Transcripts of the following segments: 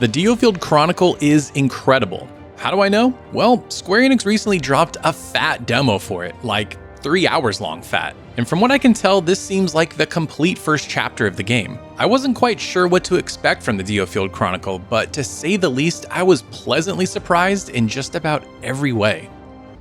The DioField Chronicle is incredible. How do I know? Well, Square Enix recently dropped a fat demo for it, like 3 hours long fat. And from what I can tell, this seems like the complete first chapter of the game. I wasn't quite sure what to expect from the DioField Chronicle, but to say the least, I was pleasantly surprised in just about every way.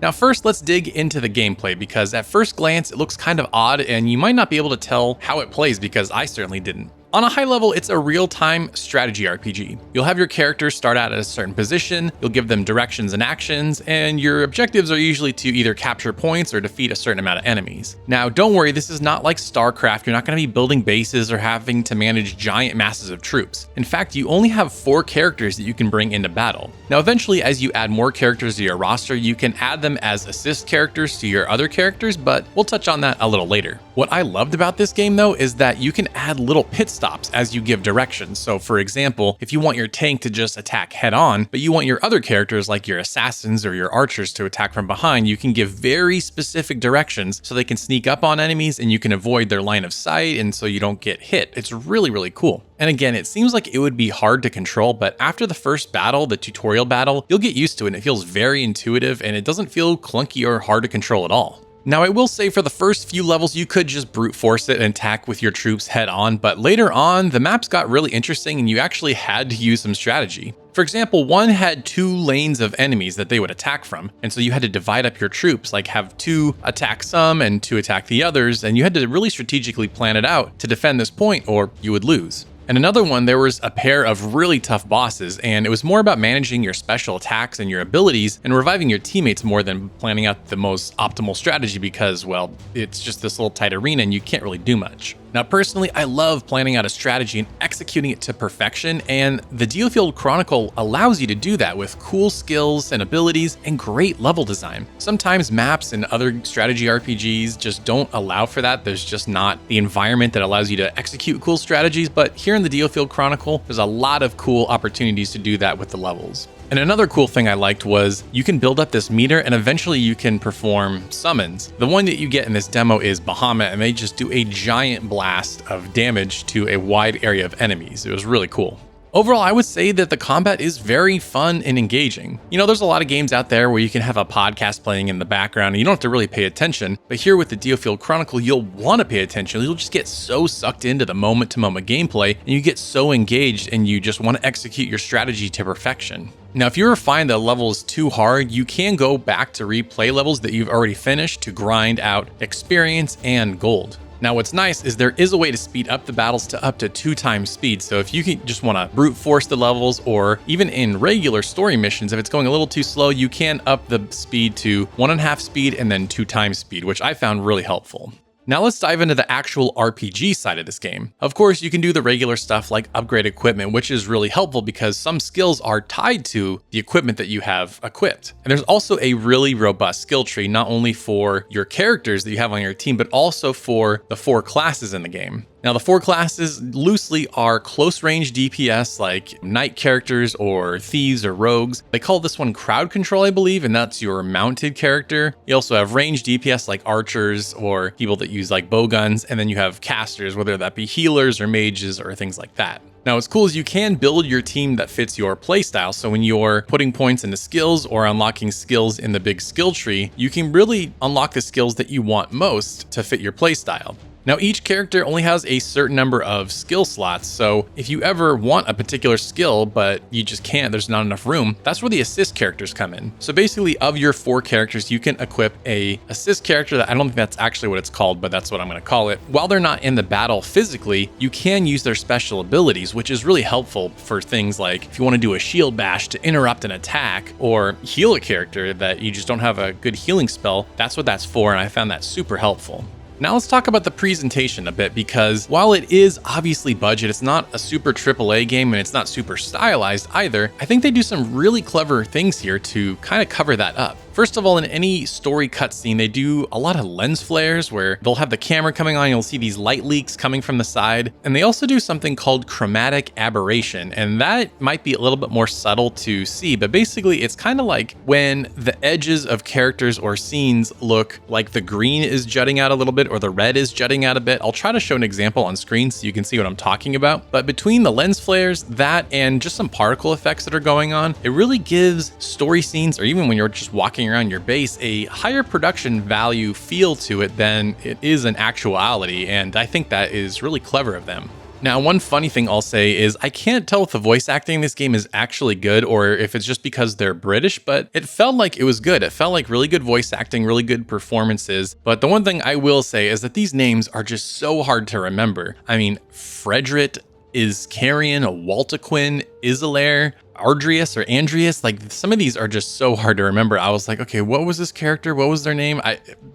Now first, let's dig into the gameplay, because at first glance it looks kind of odd and you might not be able to tell how it plays, because I certainly didn't. On a high level, it's a real-time strategy RPG. You'll have your characters start out at a certain position, you'll give them directions and actions, and your objectives are usually to either capture points or defeat a certain amount of enemies. Now, don't worry, this is not like StarCraft. You're not going to be building bases or having to manage giant masses of troops. In fact, you only have 4 characters that you can bring into battle. Now, eventually, as you add more characters to your roster, you can add them as assist characters to your other characters, but we'll touch on that a little later. What I loved about this game, though, is that you can add little pit stops as you give directions. So for example, if you want your tank to just attack head on, but you want your other characters like your assassins or your archers to attack from behind, you can give very specific directions so they can sneak up on enemies and you can avoid their line of sight, and so you don't get hit. It's really, really cool. And again, it seems like it would be hard to control, but after the first battle, the tutorial battle, you'll get used to it and it feels very intuitive and it doesn't feel clunky or hard to control at all. Now, I will say for the first few levels, you could just brute force it and attack with your troops head on, but later on, the maps got really interesting and you actually had to use some strategy. For example, one had 2 lanes of enemies that they would attack from, and so you had to divide up your troops, like have 2 attack some and 2 attack the others, and you had to really strategically plan it out to defend this point or you would lose. And another one, there was a pair of really tough bosses, and it was more about managing your special attacks and your abilities and reviving your teammates more than planning out the most optimal strategy, because, well, it's just this little tight arena and you can't really do much. Now, personally, I love planning out a strategy and executing it to perfection, and the DioField Chronicle allows you to do that with cool skills and abilities and great level design. Sometimes maps and other strategy RPGs just don't allow for that. There's just not the environment that allows you to execute cool strategies, but here in the DioField Chronicle, there's a lot of cool opportunities to do that with the levels. And another cool thing I liked was you can build up this meter and eventually you can perform summons. The one that you get in this demo is Bahamut, and they just do a giant blast of damage to a wide area of enemies. It was really cool. Overall, I would say that the combat is very fun and engaging. You know, there's a lot of games out there where you can have a podcast playing in the background and you don't have to really pay attention, but here with the DioField Chronicle, you'll want to pay attention. You'll just get so sucked into the moment-to-moment gameplay and you get so engaged and you just want to execute your strategy to perfection. Now, if you ever find that a level is too hard, you can go back to replay levels that you've already finished to grind out experience and gold. Now, what's nice is there is a way to speed up the battles to up to 2 times speed. So if you can just want to brute force the levels, or even in regular story missions, if it's going a little too slow, you can up the speed to 1.5 speed and then 2 times speed, which I found really helpful. Now let's dive into the actual RPG side of this game. Of course, you can do the regular stuff like upgrade equipment, which is really helpful because some skills are tied to the equipment that you have equipped. And there's also a really robust skill tree, not only for your characters that you have on your team, but also for the 4 classes in the game. Now, the 4 classes loosely are close range DPS like knight characters or thieves or rogues. They call this one crowd control, I believe, and that's your mounted character. You also have range DPS like archers or people that use like bow guns, and then you have casters, whether that be healers or mages or things like that. Now, what's cool is you can build your team that fits your playstyle. So when you're putting points into skills or unlocking skills in the big skill tree, you can really unlock the skills that you want most to fit your playstyle. Now, each character only has a certain number of skill slots, so if you ever want a particular skill, but you just can't, there's not enough room, that's where the assist characters come in. So basically, of your 4 characters, you can equip a assist character that I don't think that's actually what it's called, but that's what I'm gonna call it. While they're not in the battle physically, you can use their special abilities, which is really helpful for things like if you wanna do a shield bash to interrupt an attack, or heal a character that you just don't have a good healing spell, that's what that's for, and I found that super helpful. Now let's talk about the presentation a bit, because while it is obviously budget, it's not a super AAA game and it's not super stylized either. I think they do some really clever things here to kind of cover that up. First of all, in any story cutscene, they do a lot of lens flares where they'll have the camera coming on, you'll see these light leaks coming from the side. And they also do something called chromatic aberration, and that might be a little bit more subtle to see, but basically it's kind of like when the edges of characters or scenes look like the green is jutting out a little bit or the red is jutting out a bit. I'll try to show an example on screen so you can see what I'm talking about. But between the lens flares, that and just some particle effects that are going on, it really gives story scenes, or even when you're just walking around your base, a higher production value feel to it than it is in actuality, and I think that is really clever of them. Now, one funny thing I'll say is I can't tell if the voice acting in this game is actually good or if it's just because they're British, but it felt like it was good. It felt like really good voice acting, really good performances. But the one thing I will say is that these names are just so hard to remember. I mean, Fredrit, Iscarian, Waltequin, Isilaire, Ardrius or Andrius, like some of these are just so hard to remember. I was like, okay, what was this character? What was their name?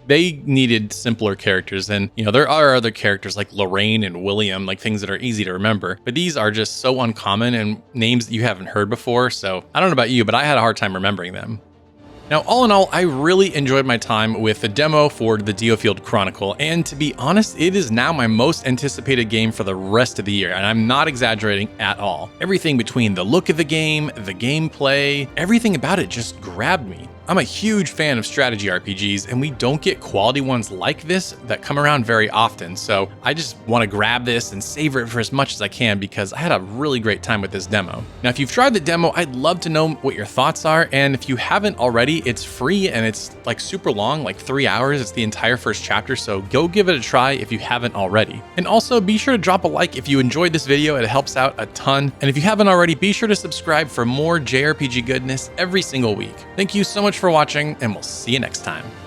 They needed simpler characters. And, you know, there are other characters like Lorraine and William, like things that are easy to remember. But these are just so uncommon and names that you haven't heard before. So I don't know about you, but I had a hard time remembering them. Now, all in all, I really enjoyed my time with the demo for the DioField Chronicle, and to be honest, it is now my most anticipated game for the rest of the year, and I'm not exaggerating at all. Everything between the look of the game, the gameplay, everything about it just grabbed me. I'm a huge fan of strategy RPGs, and we don't get quality ones like this that come around very often, so I just want to grab this and savor it for as much as I can because I had a really great time with this demo. Now, if you've tried the demo, I'd love to know what your thoughts are, and if you haven't already, it's free and it's like super long, like 3 hours. It's the entire first chapter, so go give it a try if you haven't already. And also, be sure to drop a like if you enjoyed this video. It helps out a ton. And if you haven't already, be sure to subscribe for more JRPG goodness every single week. Thank you so much for watching, and we'll see you next time.